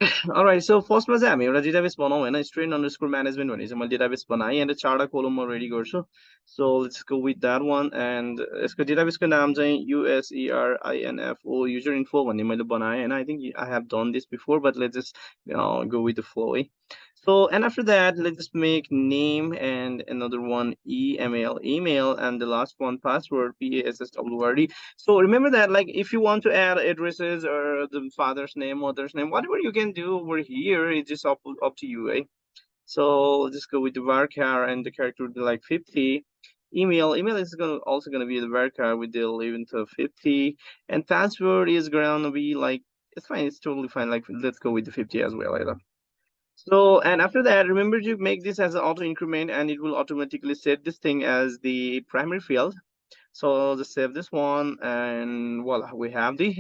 Alright, so first मा चाहिँ हामी एउटा डेटाबेस बनाउँ हैन student underscore management भन्ने चाहिँ मैले डेटाबेस बनाएँ यहाँ चारवटा कोलम म रेडी गर्छु so let's go with that one and यसको डेटाबेसको नाम चाहिँ USERINFO user info भन्ने मैले बनाएँ हैन I think I have done this before but let's just go with the flow है so and after that let's just make name and another one email and the last one password PASSWRD. So remember that like if you want to add addresses or the father's name, mother's name, whatever you can do over here, it's just up to you, eh? So let's just go with the varchar and the character would be like 50. Email is also gonna be the varchar with the 11 to 50, and password is gonna be like it's fine, it's totally fine. Like let's go with the 50 as well. So and after that, remember to make this as an auto increment, and it will automatically set this thing as the primary field. So just save this one, and voila, we have the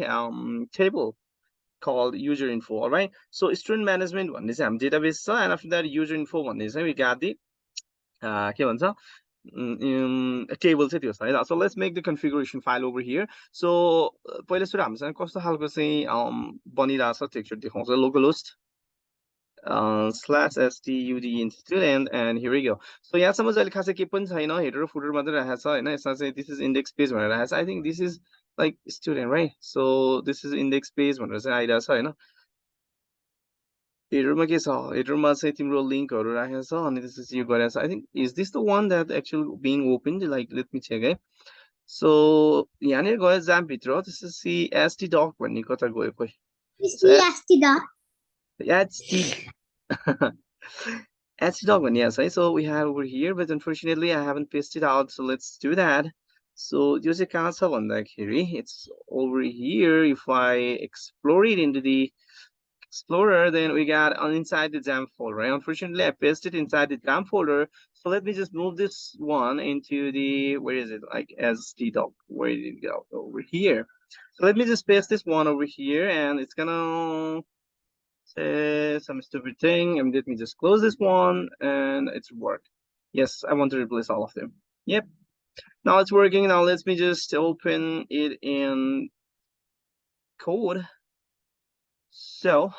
table called user info. All right. So student management one is database, and after that user info one is we got the के भन्छ table चाहिँ त्यो छ है. So let's make the configuration file over here. So पहिला सुरु हामीसँग कस्तो खालको चाहिँ बनिरहेछ टेक्सचर देखाउँछ localhost /stud student and here we go. So यहाँसम्म चाहिँ अहिले खासै के पनि छैन हेडर र फुटर मात्रै राखेको छ हैन यसमा चाहिँ this is index page भनेर राखेको छ I think this is like student right so this is index page भनेर चाहिँ आइरहेको छ हैन हेडरमा के छ हेडरमा चाहिँ तिम्रो लिंकहरु राखेको छ अनि त्यसपछि यो गरेको छ I think is this the one that actually being opened like let me check है so यहाँनिर गयो जाम भित्र त्यसपछि htdoc भन्ने कता गयो खोइ htdoc htdoc भन्ने छ है so we have over here but unfortunately I haven't pasted out so let's do that so यो चाहिँ कहाँ छ भन्दाखेरि it's over here if I explore it into the Explorer, then we got on inside the jam folder. Right? Unfortunately, I pasted inside the jam folder. So let me just move this one into the where is it? Like as doc. Where did it go? Over here. So let me just paste this one over here, and it's gonna say some stupid thing. And let me just close this one, and it's work. Yes, I want to replace all of them. Yep. Now it's working. Now let me just open it in code. So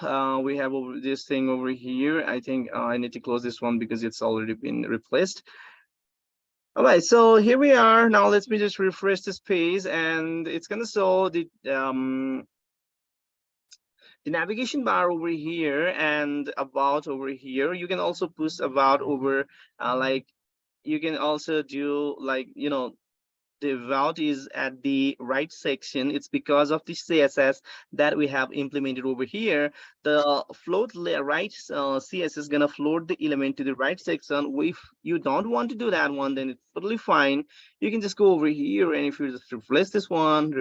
we have over this thing over here. I think I need to close this one because it's already been replaced. All right, so here we are. Now let me just refresh this page and it's gonna show the navigation bar over here and about over here. You can also push about over like you can also do like the route is at the right section. It's because of the CSS that we have implemented over here. The float right CSS is gonna float the element to the right section. If you don't want to do that one, then it's totally fine. You can just go over here, and if you just refresh this one,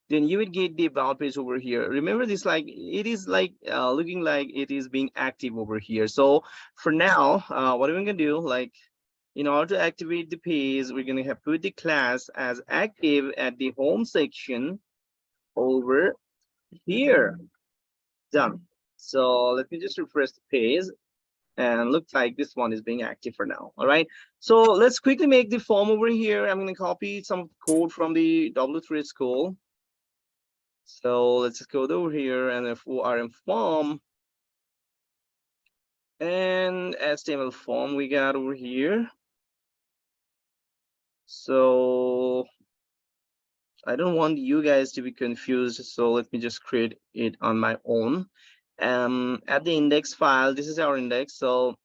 then you would get the about page over here. Remember this, like it is like looking like it is being active over here. So for now, what are we gonna do? Like in order to activate the page, we're going to have put the class as active at the home section over here. Done. So let me just refresh the page and looks like this one is being active for now. All right. So let's quickly make the form over here. I'm going to copy some code from the W3 school. So let's just go over here and if ORM form and HTML form we got over here. So I don't want you guys to be confused, so let me just create it on my own. At the index file, this is our index, so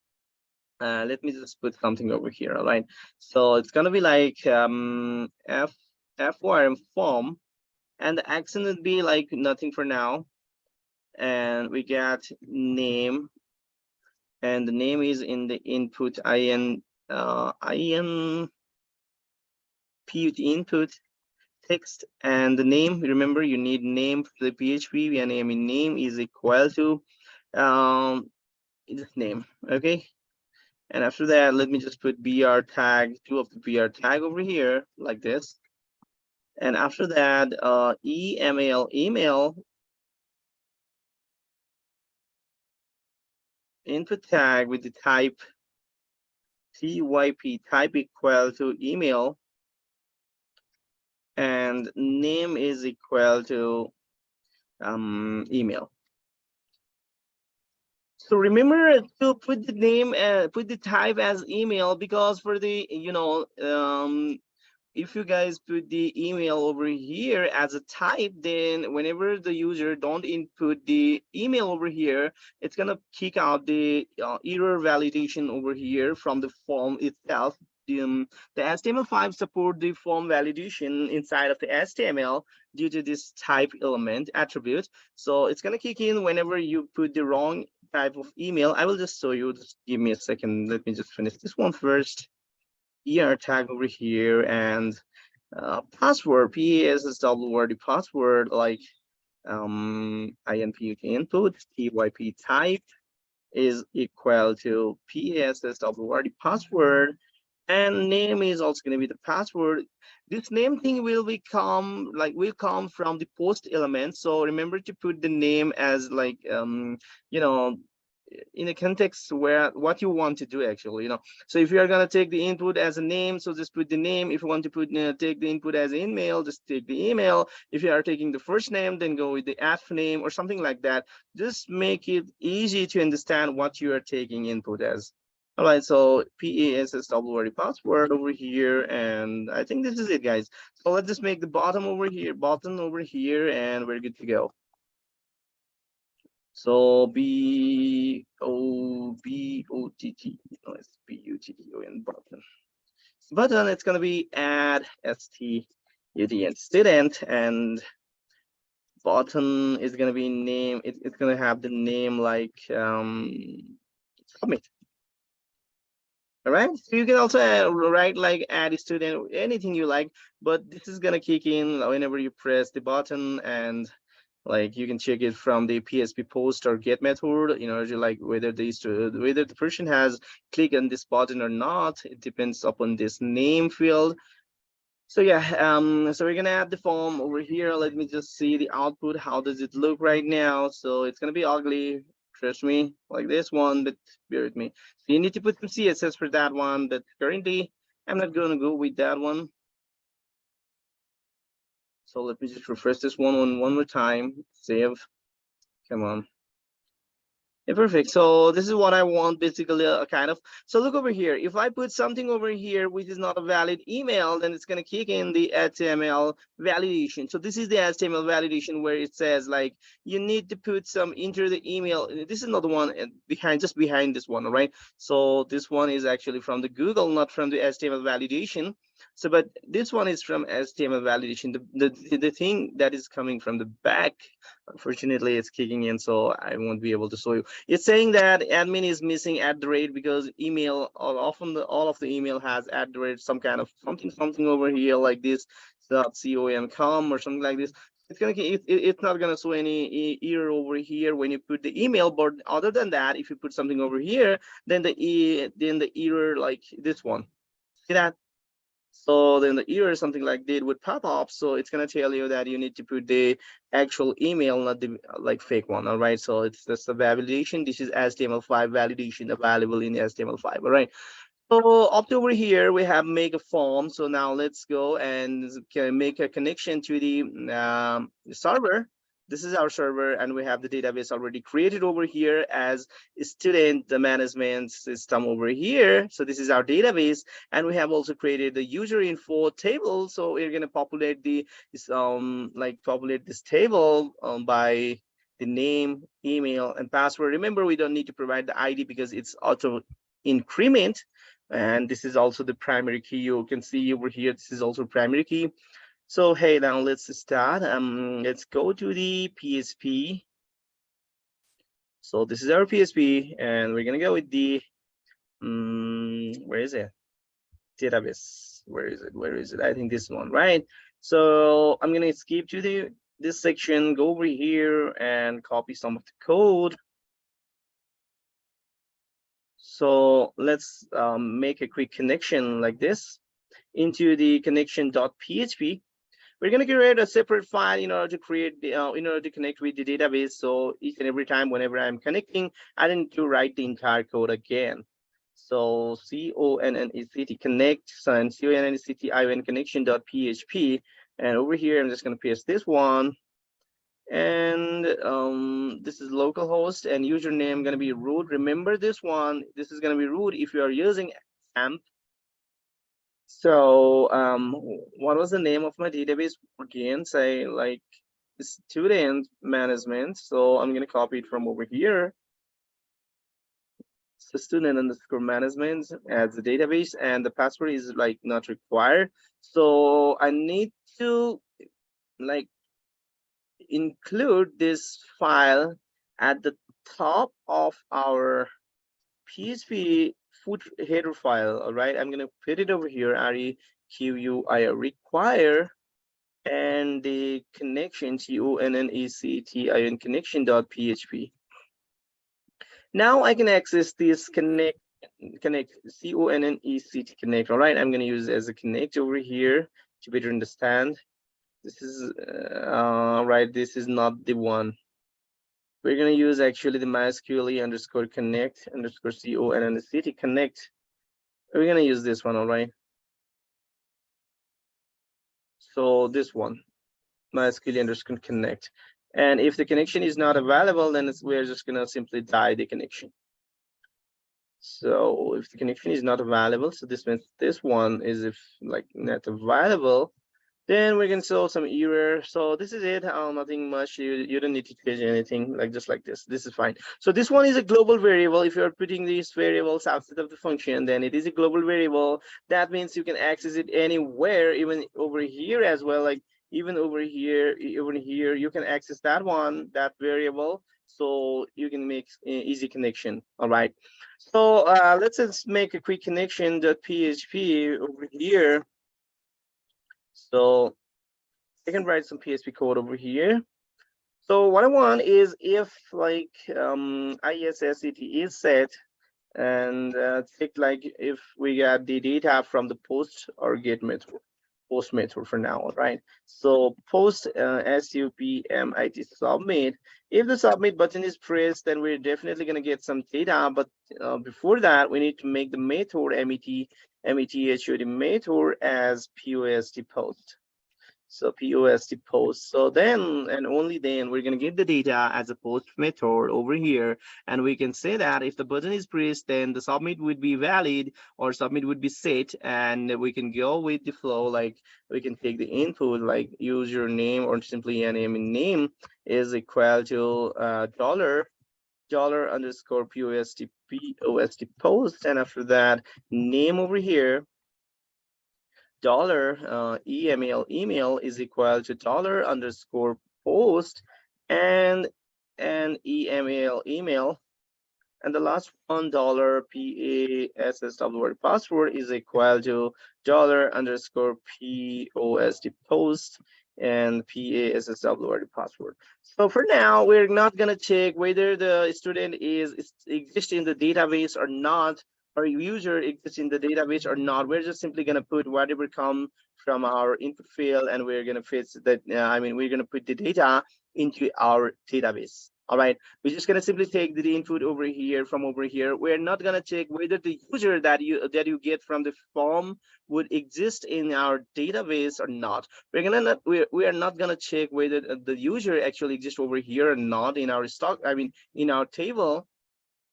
let me just put something over here. All right, so it's gonna be like FORM form, and the action would be like nothing for now, and we got name, and the name is in the input input text, and the name, remember you need name for the PHP. We are naming name is equal to name. Okay, and after that let me just put br tag, two of the br tag over here like this, and after that email input tag with the type type equal to email, and name is equal to email. So remember to put the name, put the type as email, because for the, if you guys put the email over here as a type, then whenever the user don't input the email over here, it's gonna kick out the error validation over here from the form itself. The HTML5 support the form validation inside of the HTML due to this type element attribute. So it's gonna kick in whenever you put the wrong type of email. I will just show you. Just give me a second. Let me just finish this one first. Tag over here, and password PASSW word, the password like INPUT input TYP type is equal to PASSW word, the password, and name is also going to be the password. This name thing will come from the post element. So remember to put the name as like in a context where what you want to do actually, so if you are going to take the input as a name, so just put the name. If you want to put take the input as an email, just take the email. If you are taking the first name, then go with the F name or something like that. Just make it easy to understand what you are taking input as. All right, so PASSW password over here, and I think this is it, guys. So let's just make the bottom over here, and we're good to go. So BOTT, no, it's BUTTON button. It's gonna be add STUDENT student, and button is gonna be name. It's gonna have the name like submit. All right, so you can also write like add a student, anything you like, but this is gonna kick in whenever you press the button, and like you can check it from the PHP post or get method, like whether the person has clicked on this button or not. It depends upon this name field. So yeah, so we're gonna add the form over here. Let me just see the output. How does it look right now? So it's gonna be ugly, trust me, like this one, but bear with me. So you need to put some CSS for that one, but currently I'm not gonna go with that one. So let me just refresh this one more time. Save. Come on. Yeah, perfect. So this is what I want, basically kind of. So look over here. If I put something over here which is not a valid email, then it's going to kick in the HTML validation. So this is the HTML validation where it says like you need to put some enter the email. This is not the one just behind this one, all right? So this one is actually from the Google, not from the HTML validation. So, but this one is from HTML validation. The thing that is coming from the back, unfortunately, it's kicking in, so I won't be able to show you. It's saying that admin is missing @ because email, often all of the email has @ some kind of something over here like this .com or something like this. It's not gonna show any error over here when you put the email, but other than that, if you put something over here, then the error like this one. See that? So then the error, something like that, would pop up. So it's gonna tell you that you need to put the actual email, not the like fake one. All right. So it's just a validation. This is HTML5 validation available in HTML5. All right. So up over here we have make a form. So now let's go and make a connection to the server. This is our server, and we have the database already created over here as student management system over here. So this is our database, and we have also created the user info table. So we're going to populate populate this table by the name, email, and password. Remember, we don't need to provide the ID because it's auto increment, and this is also the primary key. You can see over here, this is also primary key. So hey, now let's start. Let's go to the PHP. So this is our PHP, and we're gonna go with the where is it? Database. Where is it? I think this one, right? So I'm gonna skip to this section, go over here and copy some of the code. So let's make a quick connection like this into the connection.php. We're going to create a separate file in order to create the in order to connect with the database. So each and every time whenever I'm connecting, I need to write the entire code again. So CONNECT connect, and CONNECT connection.php, and over here I'm just going to paste this one, and this is localhost, and username gonna be root. Remember this one, this is gonna be root if you are using AMP. So what was the name of my database again? Say like student management. So I'm gonna copy it from over here. So student underscore management as the database, and the password is like not required. So I need to like include this file at the top of our PHP foot header file. All right, I'm gonna put it over here, require require, and the connection connectin connection.php. Now I can access this connect connect. All right, I'm gonna use as a connect over here to better understand. This is right, this is not the one. We're gonna use actually the MySQL underscore connect underscore connect connect. We're gonna use this one. All right, so this one, MySQL underscore connect. And if the connection is not available, then we're just gonna simply die the connection. So if the connection is not available, so this means this one is if like not available, then we can show some error. So this is it. Nothing much. You don't need to change anything, like just like this. This is fine. So this one is a global variable. If you're putting these variables outside of the function, then it is a global variable. That means you can access it anywhere, even over here as well. Like even over here, you can access that one, that variable. So you can make easy connection. All right. So let's just make a quick connection. .php over here. So I can write some PHP code over here. So what I want is if like ISSET is set, and check like if we get the data from the post or get method, post method for now, right? So post SUBMIT submit. If the submit button is pressed, then we're definitely gonna get some data. But before that, we need to make the method method method as post post. So post post. So then and only then we're going to get the data as a post method over here, and we can say that if the button is pressed, then the submit would be valid or submit would be set, and we can go with the flow. Like we can take the input like username or simply name is equal to dollar underscore post post, and after that name over here dollar email is equal to dollar underscore post and email, and the last one dollar password is equal to dollar underscore post and password. So for now, we're not gonna check whether the student is exists in the database or not, or user exists in the database or not. We're just simply gonna put whatever come from our input field, and we're gonna fit that. We're gonna put the data into our database. All right, we're just gonna simply take the input over here from over here. We're not gonna check whether the user that you get from the form would exist in our database or not. We are not gonna check whether the user actually exists over here or not in our stock. In our table.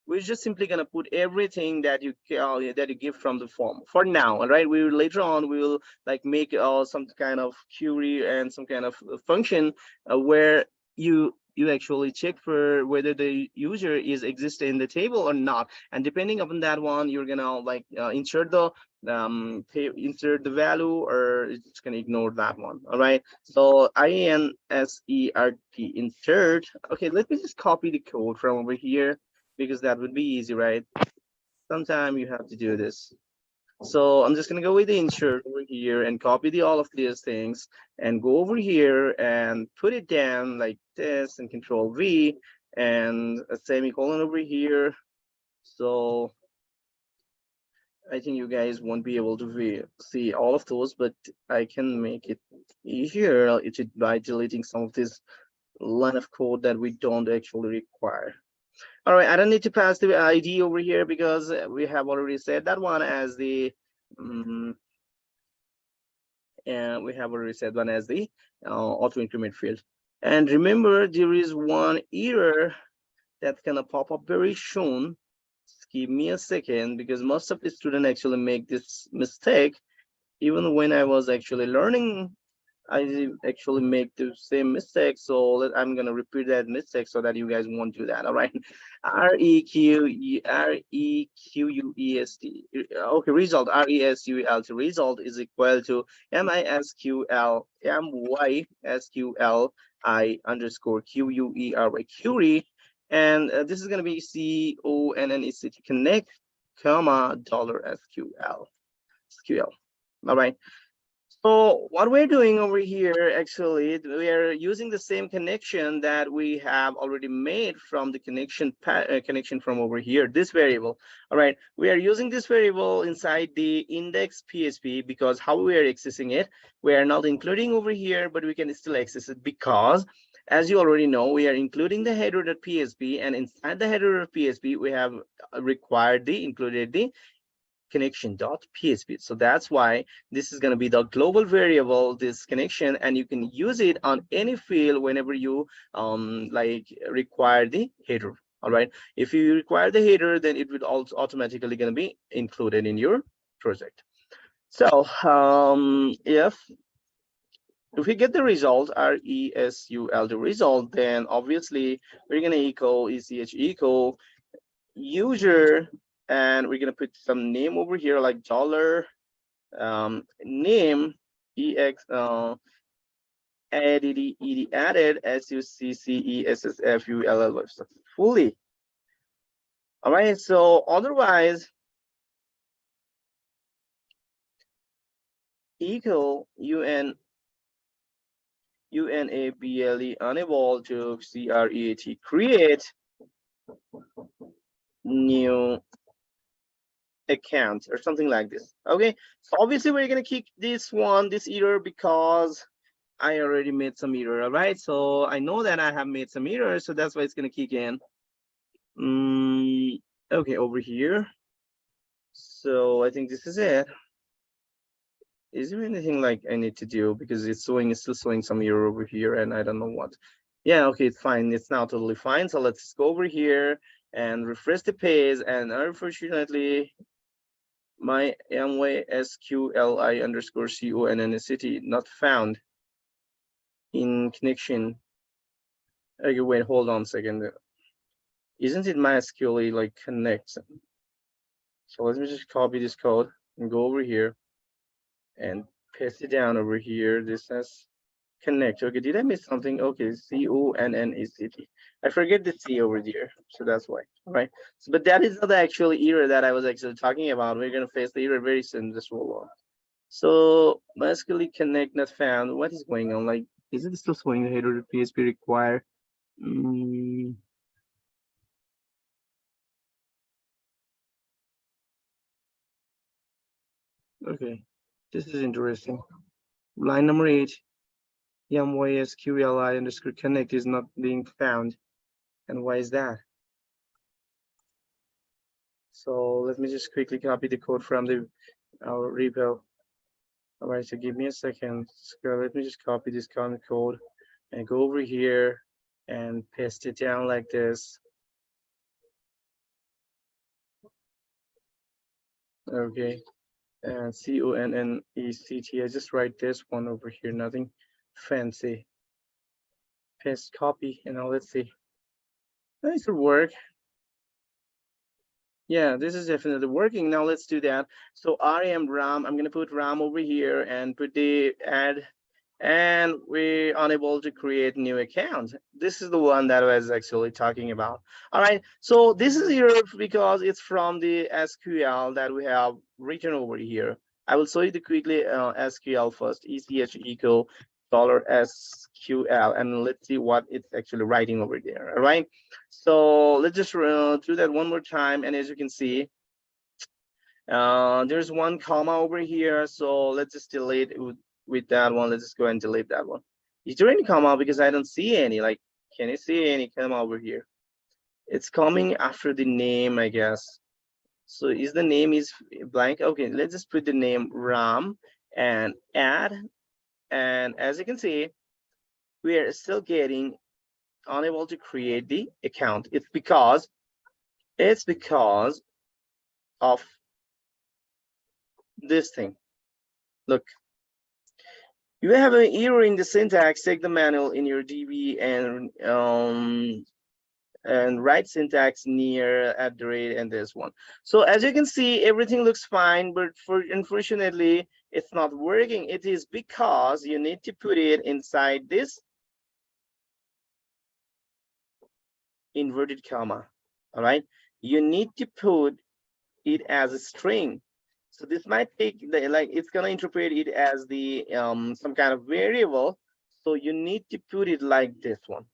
We're just simply gonna put everything that you give from the form for now. All right, we will later on we will like make some kind of query and some kind of function where you actually check for whether the user is existing in the table or not, and depending upon that one you're gonna like insert the value, or it's just gonna ignore that one. All right, so insert insert. Okay, let me just copy the code from over here because that would be easy, right? Sometimes you have to do this. So I'm just gonna go with the insert over here and copy all of these things and go over here and put it down like this and Control V and a semicolon over here. So I think you guys won't be able to see all of those, but I can make it easier by deleting some of this line of code that we don't actually require. All right, I don't need to pass the ID over here because we have already set that one as the and we have already set one as the auto increment field. And remember, there is one error that's gonna pop up very soon. Just give me a second, because most of the students actually make this mistake. Even when I was actually learning, I actually make the same mistake. So I'm gonna repeat that mistake so that you guys won't do that. All right. REQUEST. Okay, result RESULT. Result is equal to MYSQLI underscore QUERY query. And this is gonna be CONNECT connect, comma, $SQL. All right. So what we're doing over here, actually, we are using the same connection that we have already made from the connection from over here, this variable. All right, we are using this variable inside the index PHP, because how we are accessing it, we are not including over here, but we can still access it, because as you already know, we are including the header.php, and inside the header.php, we have included the connection.php. So that's why this is going to be the global variable, this connection, and you can use it on any field whenever you like require the header. All right, if you require the header, then it would also automatically going to be included in your project. So if we get the result, RESUL, the result, then obviously we're going to echo echo user, and we're gonna put some name over here like dollar name ex added SUCCESSFULL fully. All right, so otherwise equal UNABLE unable to create new account or something like this. Okay, so obviously we're gonna kick this error, because I already made some error. All right, so I know that I have made some errors, so that's why it's gonna kick in. Okay, over here. So I think this is it. Is there anything like I need to do, because it's still showing some error over here, and I don't know what. Yeah, okay, it's fine. It's now totally fine. So let's go over here and refresh the page, and unfortunately my MYSQLI underscore CONNECT not found in connection. Okay, wait, hold on a second. Isn't it MySQL like connect? So let me just copy this code and go over here and paste it down over here. This says connect. Okay, did I miss something? Okay, CONNECT. I forget the C over there, so that's why. All right. So, but that is not the actual error that I was actually talking about. We're gonna face the error very soon. Just hold on. So MySQL connect not found. What is going on? Like, is it still showing the header PHP require? Okay, this is interesting. Line number 8, MYSQLI underscore connect is not being found. And why is that? So let me just quickly copy the code from our repo. All right, so give me a second. So let me just copy this common code and go over here and paste it down like this. Okay, and CONNECT. I just write this one over here, nothing fancy. Paste, copy, and now let's see. This will work. Yeah, this is definitely working. Now let's do that. So RAM, I'm gonna put RAM over here and put the add, and we're unable to create new account. This is the one that I was actually talking about. All right, so this is here because it's from the SQL that we have written over here. I will show you the quickly SQL first, ECH equal $SQL, and let's see what it's actually writing over there. All right, so let's just do that one more time, and as you can see, there's one comma over here, so let's just delete it with that one. Let's just go and delete that one. Is there any comma? Because I don't see any. Like, can you see any comma over here? It's coming after the name, I guess. So is the name is blank? Okay, let's just put the name RAM and add. And as you can see, we are still getting unable to create the account. It's because of this thing. Look, you have an error in the syntax. Take the manual in your DB and write syntax near @ and this one. So as you can see, everything looks fine, but unfortunately it's not working. It is because you need to put it inside this inverted comma. All right, you need to put it as a string. So this might take it's gonna interpret it as the some kind of variable. So you need to put it like this one.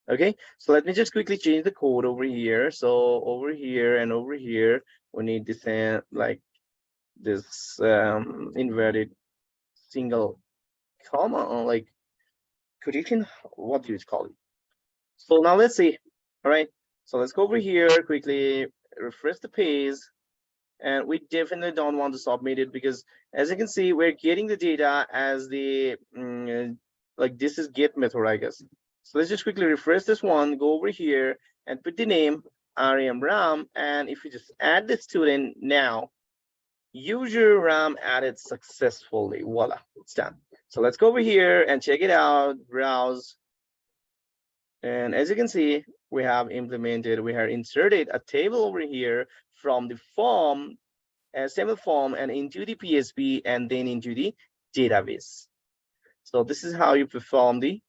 Okay, so let me just quickly change the code over here. So over here and over here, we need this like this inverted single comma, or like quotation. What do you call it? So now let's see. All right, so let's go over here quickly, refresh the page. And we definitely don't want to submit it because, as you can see, we're getting the data as the like this is get method, I guess. So let's just quickly refresh this one, go over here and put the name RM Ram, and if you just add the student now, user Ram added successfully. Voila, it's done. So let's go over here and check it out, browse. And as you can see, we have inserted a table over here from the form, HTML form, and into the PSP, and then into the database. So this is how you perform the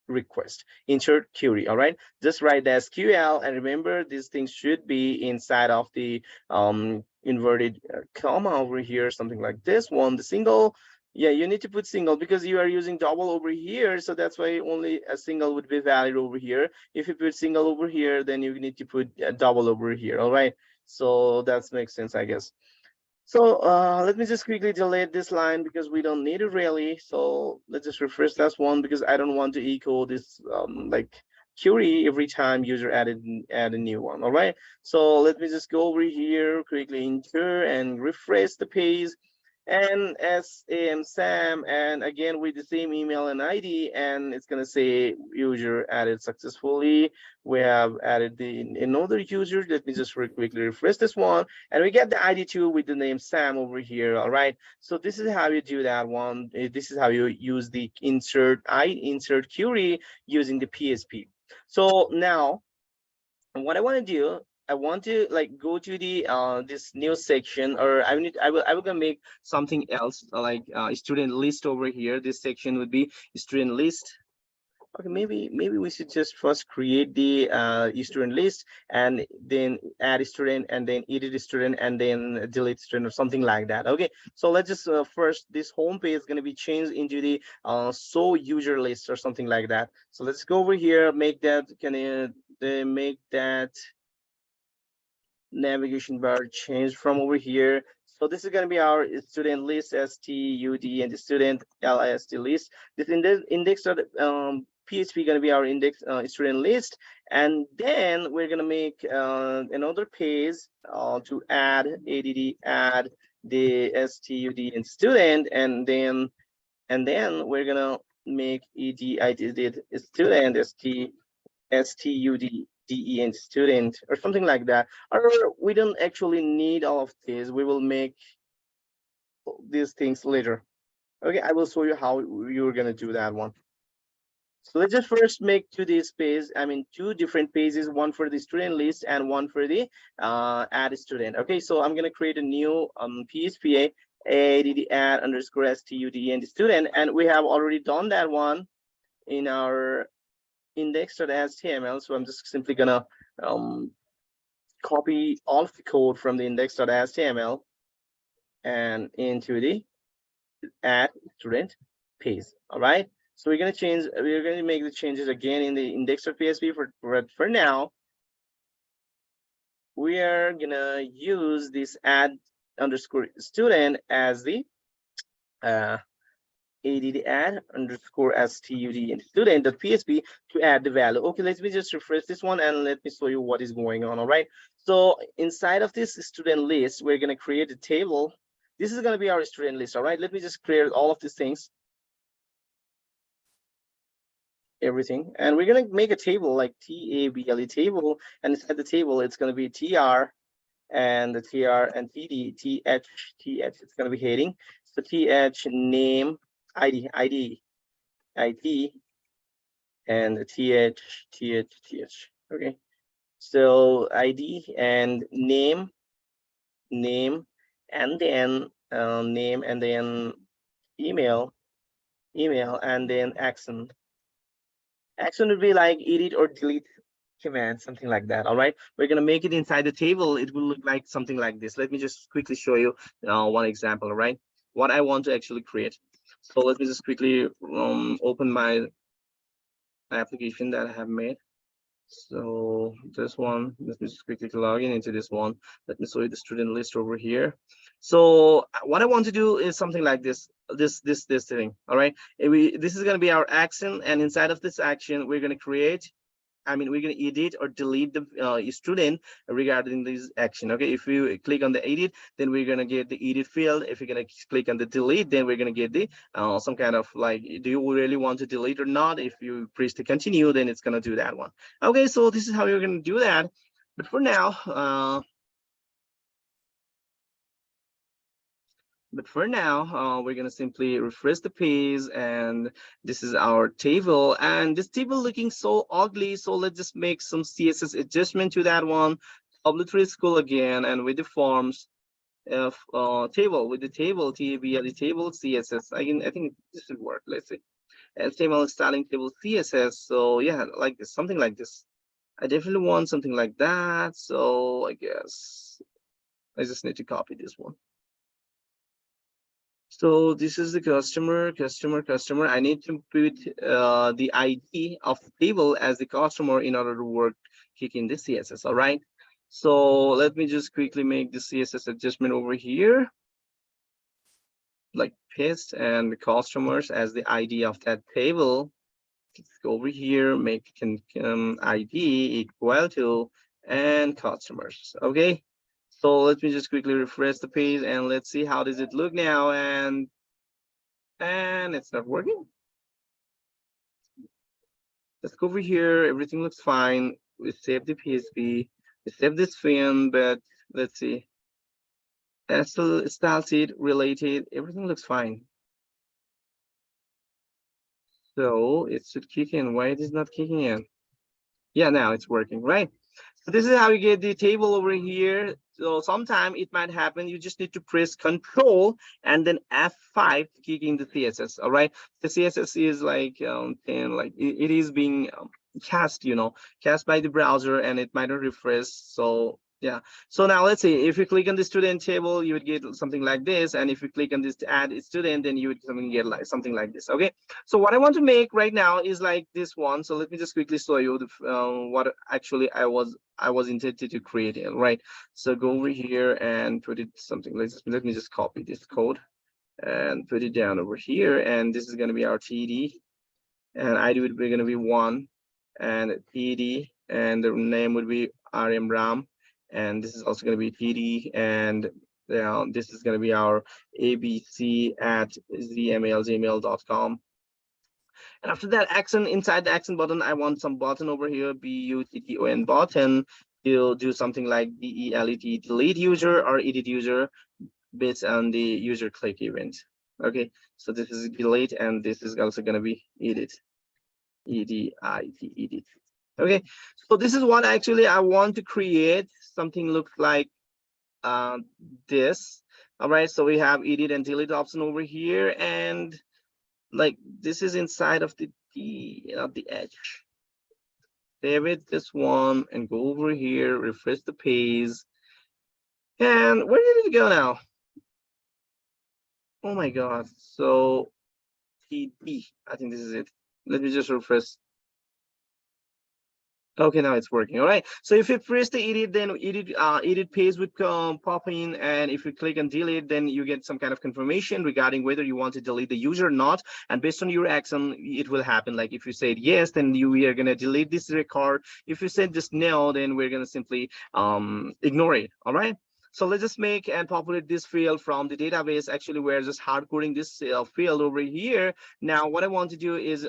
request. Insert query. All right, just write the SQL, and remember these things should be inside of the inverted comma over here, something like this one. The single, yeah, you need to put single because you are using double over here, so that's why only a single would be valid over here. If you put single over here, then you need to put a double over here. All right, so that makes sense, I guess. So let me just quickly delete this line because we don't need it really. So let's just refresh that one because I don't want to echo this like query every time user add a new one. All right, so let me just go over here quickly, enter and refresh the page, and SAM Sam, and again with the same email and ID, and it's gonna say user added successfully. We have added another user. Let me just quickly refresh this one, and we get the ID too with the name Sam over here. All right, so this is how you do that one. This is how you use the insert query using the PSP. So now what I want to do, I want to like go to the this new section, or I will gonna make something else like student list over here. This section would be student list. Okay, maybe we should just first create the student list and then add a student and then edit student and then delete student or something like that. Okay, so let's just first, this home page is going to be changed into the show user list or something like that. So let's go over here, make that, make that navigation bar change from over here. So this is going to be our student list, STUD, and the student LIST list. This index PHP going to be our index student list, and then we're going to make another page to add add the STUD and student, and then we're going to make edit student STUD DE and student or something like that. Or we don't actually need all of this. We will make these things later. Okay, I will show you how you're gonna do that one. So let's just first make two different pages, one for the student list and one for the add student. Okay, so I'm gonna create a new PSPA add underscore STUD and student, and we have already done that one in our index.html. So I'm just simply gonna copy all of the code from the index.html and into the add student page. All right, so we're gonna make the changes again in the index.php. For now, we are gonna use this add underscore student as the add underscore stud and student.php to add the value. Okay, let me just refresh this one and let me show you what is going on. All right, so inside of this student list, we're going to create a table. This is going to be our student list. All right, let me just create all of these things. everything, and we're gonna make a table like table table, and inside the table it's gonna be tr and the tr and td th. It's gonna be heading. So th name id and th. Okay. So ID and name, and then name, and then email, and then action. Action would be like edit or delete command, something like that. All right, we're gonna make it inside the table. It will look like something like this. Let me just quickly show you one example. All right, what I want to actually create. So let me just quickly open my application that I have made. So this one, let me just quickly log in into this one. Let me show you the student list over here. So what I want to do is something like this, this thing. All right, this is going to be our action, and inside of this action, we're going to create, we're going to edit or delete the student regarding this action. Okay, if you click on the edit, then we're going to get the edit field. If you're going to click on the delete, then we're going to get the some kind of like, do you really want to delete or not? If you press to continue, then it's going to do that one. Okay, so this is how you're going to do that. But for now, we're going to simply refresh the page, and this is our table, and this table looking so ugly. So let's just make some CSS adjustment to that one. W3 school again, and with the forms of table, with the table, table CSS. I think this should work. Let's see. HTML styling table CSS. So yeah, like this, something like this. I definitely want something like that. So I guess I just need to copy this one. So this is the customer. I need to put the ID of the table as the customer in order to work kicking the CSS. All right. So let me just quickly make the CSS adjustment over here, like paste and the customers as the ID of that table. Let's go over here, make ID equal to and customers. Okay. So let me just quickly refresh the page, and let's see how does it look now. And it's not working. Let's go over here. Everything looks fine. We save the PSP. We save this film, but let's see. Style sheet related. Everything looks fine. So it should kick in. Why it is not kicking in? Yeah, now it's working, right? So this is how you get the table over here. So sometime it might happen. You just need to press Control and then F5 to kick in the CSS. All right. The CSS is like 10, like it is being cast, cast by the browser, and it might not refresh. So yeah. So now let's see. If you click on the student table, you would get something like this, and if you click on this to add a student, then you would get like something like this. Okay. So what I want to make right now is like this one. So let me just quickly show you the what actually I was intended to create it. Right. So go over here and put it something. Let me just copy this code and put it down over here. And this is going to be our TD, and ID would be going to be 1, and TD, and the name would be RM Ram, and this is also going to be TD, and this is going to be our abc@gmail.com. And after that action, inside the action button, I want some button over here, button button. You'll do something like delete, delete user or edit user based on the user click event. Okay, so this is delete, and this is also going to be edit, edit. Okay, so this is what actually I want to create. Something looks like this. All right, so we have edit and delete option over here, and like this is inside of the edge. Save it, this one, and go over here, refresh the page. And where did it go now? Oh my god. So TD, I think this is it. Let me just refresh. Okay, now it's working. All right. So if you press the edit, then edit page would pop in, and if you click on delete, then you get some kind of confirmation regarding whether you want to delete the user or not. And based on your action, it will happen. Like if you said yes, then we are gonna delete this record. If you said just no, then we're gonna simply ignore it. All right. So let's just make and populate this field from the database. Actually, we're just hard coding this field over here. Now, what I want to do is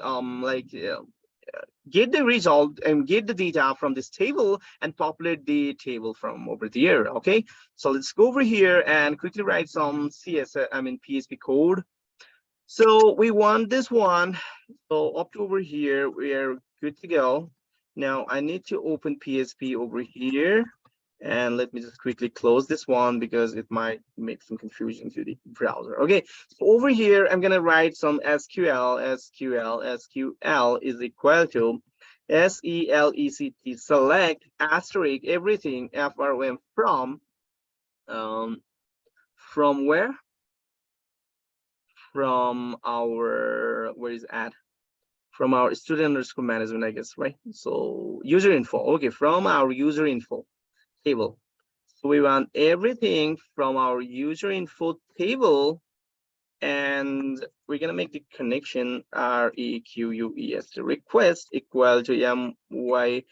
get the result and get the data from this table and populate the table from over there. Okay, so let's go over here and quickly write some PHP code. So we want this one. So up to over here, we're good to go. Now I need to open PHP over here. And let me just quickly close this one because it might make some confusion to the browser. Okay, so over here, I'm gonna write some SQL is equal to SELECT, select asterisk everything FROM from where? From our, where is at? From our student underscore management, I guess, right? So user info, okay, from our user info table. So we want everything from our user info table, and we're gonna make the connection request, the request equal to mysqli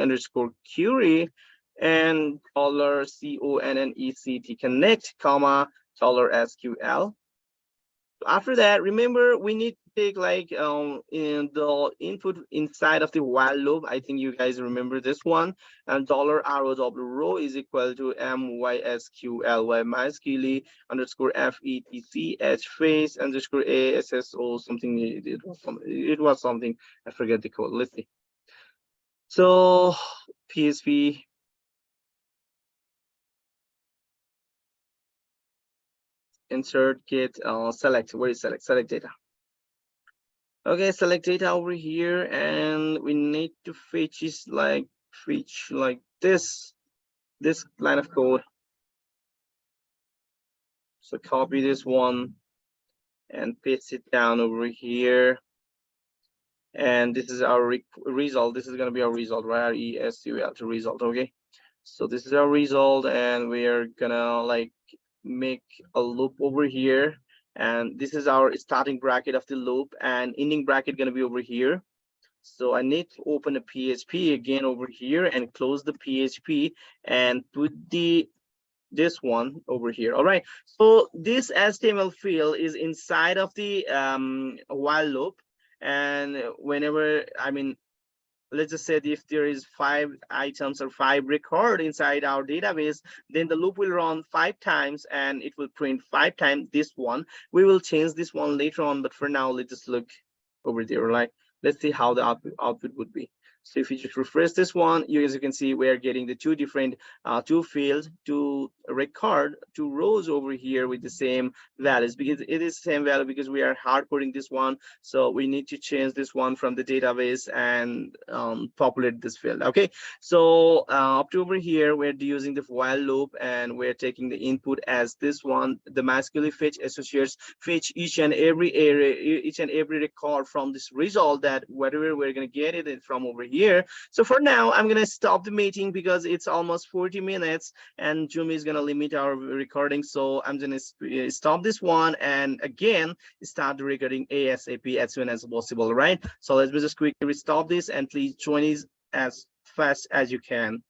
underscore query and $connect connect comma $SQL. After that, remember we need to take like in the input inside of the while loop. I think you guys remember this one, and $row is equal to mysqli underscore fetch face underscore asso something. It was something, I forget the code. Let's see. So PHP insert get select, where is select data. Okay, select data over here, and we need to fetch like this line of code. So copy this one and paste it down over here, and this is our result. This is going to be our result, right? RESUL to result. Okay, so this is our result, and we are gonna like make a loop over here, and this is our starting bracket of the loop, and ending bracket going to be over here. So I need to open a PHP again over here and close the PHP and put this one over here. All right, so this HTML field is inside of the while loop, and whenever, I mean, let's just say if there is 5 items or 5 record inside our database, then the loop will run 5 times and it will print 5 times this one. We will change this one later on, but for now, let's just look over there. Like, let's see how the output would be. So if you just refresh this one, as you can see, we are getting the 2 different 2 fields, 2 record, 2 rows over here with the same values, because it is the same value because we are hard coding this one. So we need to change this one from the database and populate this field. Okay, so up to over here, we're using the while loop, and we're taking the input as this one, the MySQL fetch associates fetch each and every area, each and every record from this result, that whatever we're going to get it from over here. So for now, I'm going to stop the meeting because it's almost 40 minutes and Zoom is going to limit our recording. So I'm going to stop this one and again start the recording ASAP as soon as possible, right? So let's just quickly stop this, and please join us as fast as you can.